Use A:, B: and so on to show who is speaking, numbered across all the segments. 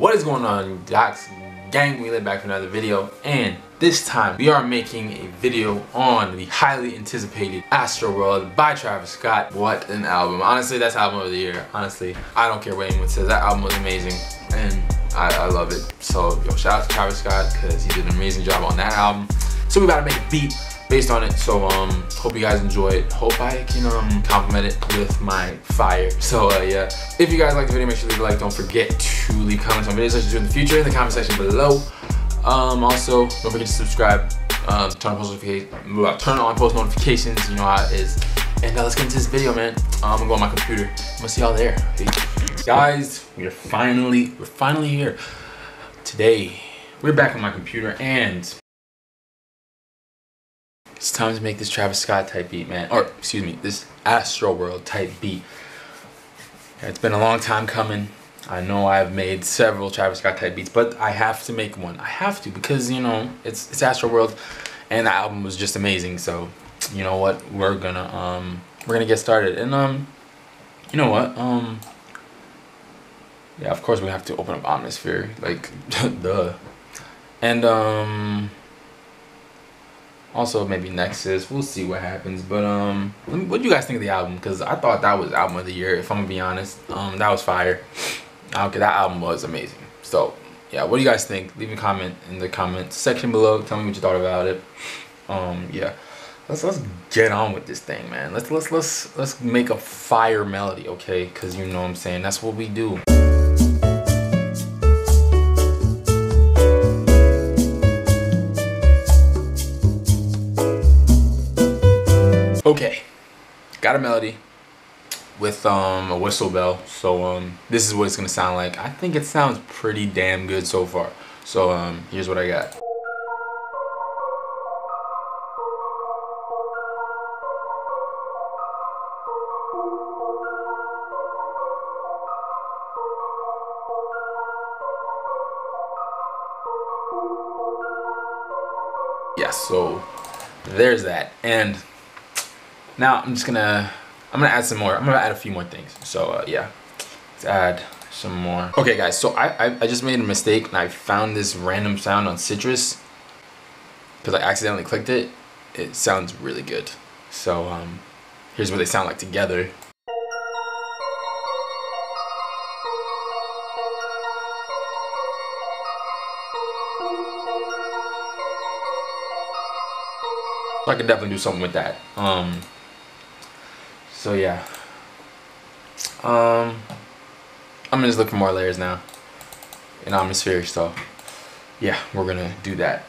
A: What is going on, Docs gang? We live back for another video, and this time we are making a video on the highly anticipated Astroworld by Travis Scott. What an album. Honestly, that's album of the year. Honestly, I don't care what anyone says, that album was amazing and I love it. So yo, shout out to Travis Scott because he did an amazing job on that album. So we about to make a beat based on it, so hope you guys enjoy it. Hope I can compliment it with my fire. So yeah, if you guys like the video, make sure to leave a like. Don't forget to leave comments on videos I should do in the future in the comment section below. Also, don't forget to subscribe, turn on post notifications, you know how it is. And let's get into this video, man. I'm gonna go on my computer. I'm gonna see y'all there. Peace. Guys, we're finally here. Today, we're back on my computer and it's time to make this Travis Scott type beat, man. Or, excuse me, this Astroworld type beat. It's been a long time coming. I know I've made several Travis Scott type beats, but I have to make one. I have to because, you know, it's Astroworld and the album was just amazing. So, you know what? We're gonna get started. And you know what? Yeah, of course we have to open up Atmosphere, like duh. And also maybe Nexus, we'll see what happens. But what do you guys think of the album? Because I thought that was album of the year, if I'm gonna be honest. That was fire. Okay, that album was amazing. So yeah, what do you guys think? Leave a comment in the comment section below. Tell me what you thought about it. Yeah, let's get on with this thing, man. Let's make a fire melody, okay? Because you know what I'm saying, that's what we do. Okay, got a melody with a whistle bell, so this is what it's gonna sound like. I think it sounds pretty damn good so far. So here's what I got. Yeah, so there's that. And now I'm gonna add some more. I'm gonna add a few more things. So yeah, let's add some more. Okay guys, so I just made a mistake and I found this random sound on Citrus because I accidentally clicked it. It sounds really good. So here's what they sound like together. So I could definitely do something with that. So yeah, I'm gonna just look for more layers now in Atmosphere. So yeah, we're gonna do that.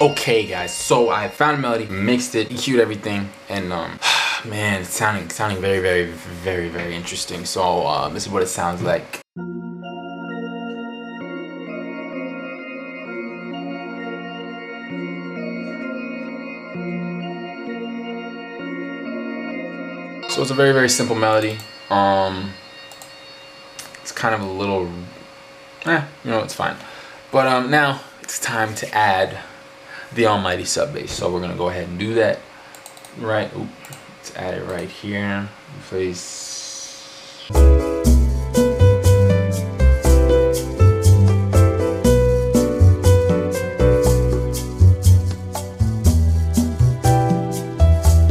A: Okay guys, so I found a melody, mixed it, EQ'd everything, and man, it's sounding very interesting. So this is what it sounds like. So it's a very simple melody. It's kind of a little, you know, it's fine. But now it's time to add the almighty sub bass. So we're gonna go ahead and do that. Right. Ooh. Let's add it right here. Place.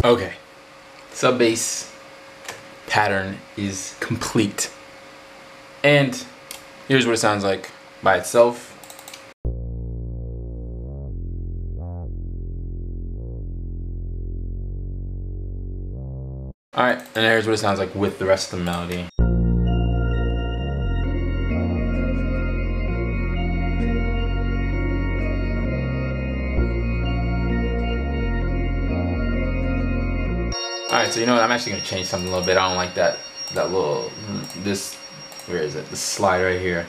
A: Okay. Sub bass pattern is complete. And here's what it sounds like by itself. Alright, and here's what it sounds like with the rest of the melody. Alright, so you know what, I'm actually going to change something a little bit. I don't like that little, where is it? This slide right here.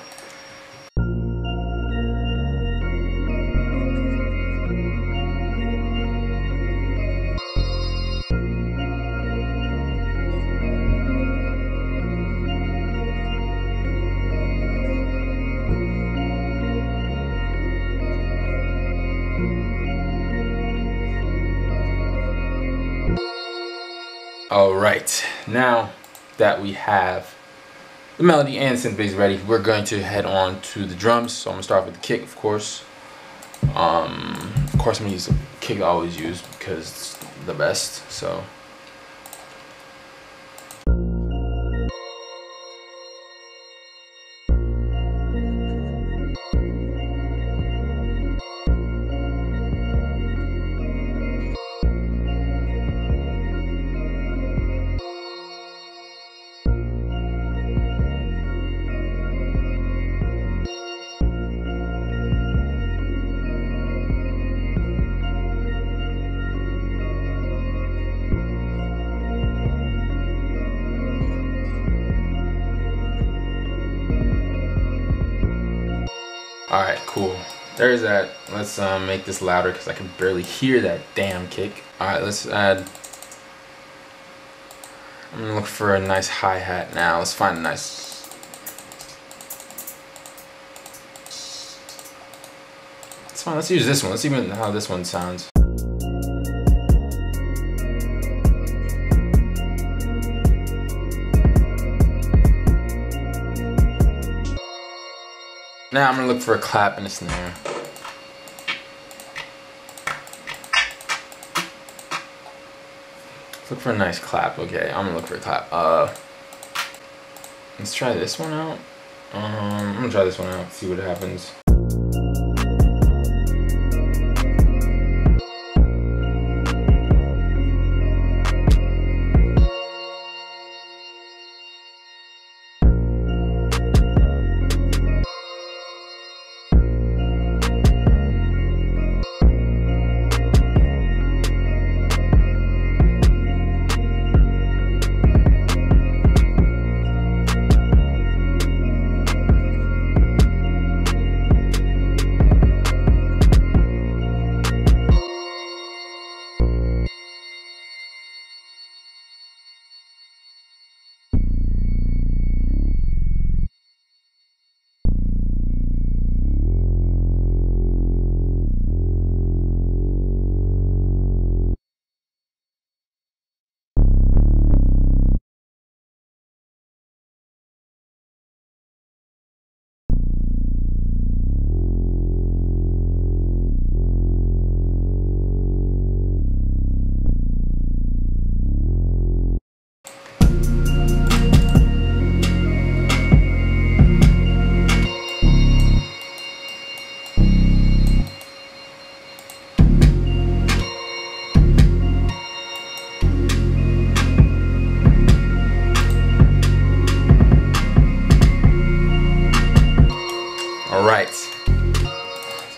A: Alright, now that we have the melody and synth bass ready, we're going to head on to the drums. So I'm gonna start with the kick, of course. I'm gonna use the kick I always use because it's the best. So alright, cool. There's that. Let's make this louder because I can barely hear that damn kick. Alright, let's add. I'm gonna look for a nice hi-hat now. Let's find a nice. It's fine. Let's use this one. Let's see how this one sounds. Now I'm gonna look for a clap and a snare. Let's look for a nice clap. Okay, I'm gonna look for a clap. Let's try this one out. I'm gonna try this one out, see what happens.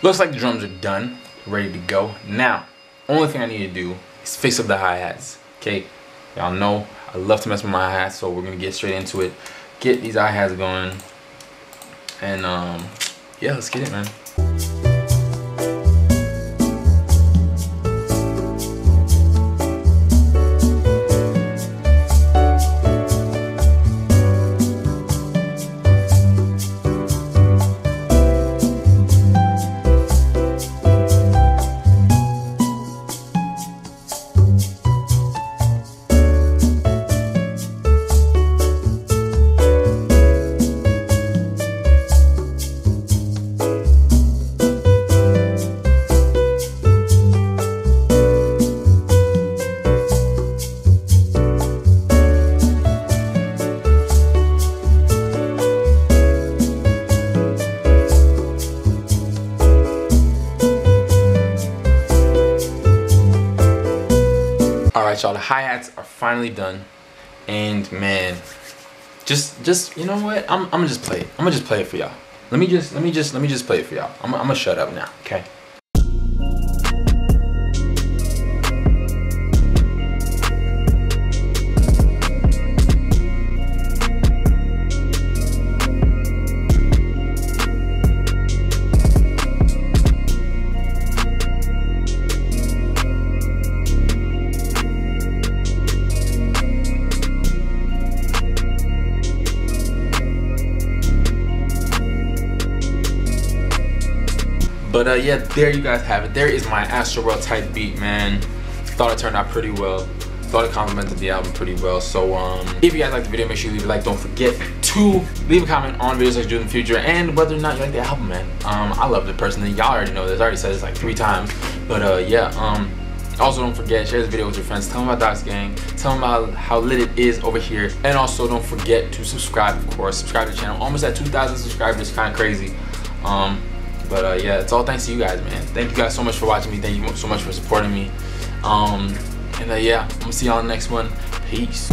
A: Looks like the drums are done, ready to go. Now, only thing I need to do is fix up the hi-hats, okay? Y'all know I love to mess with my hi-hats, so we're gonna get straight into it. Get these hi-hats going, and yeah, let's get it, man. Alright, y'all, the hi-hats are finally done, and man, just you know what? I'm gonna just play it. I'm gonna just play it for y'all. Let me just play it for y'all. I'm gonna shut up now, okay? But yeah, there you guys have it. There is my Astroworld type beat, man. Thought it turned out pretty well. thought it complimented the album pretty well. So if you guys like the video, make sure you leave a like. Don't forget to leave a comment on videos I do in the future and whether or not you like the album, man. I loved it personally. Y'all already know this. I already said this like 3 times. But yeah, also don't forget, share this video with your friends. Tell them about Docs Gang. Tell them about how lit it is over here. And also don't forget to subscribe, of course. Subscribe to the channel. Almost at 2,000 subscribers. Kind of crazy. But yeah, it's all thanks to you guys, man. Thank you guys so much for watching me. Thank you so much for supporting me. And yeah, I'm gonna see y'all in the next one. Peace.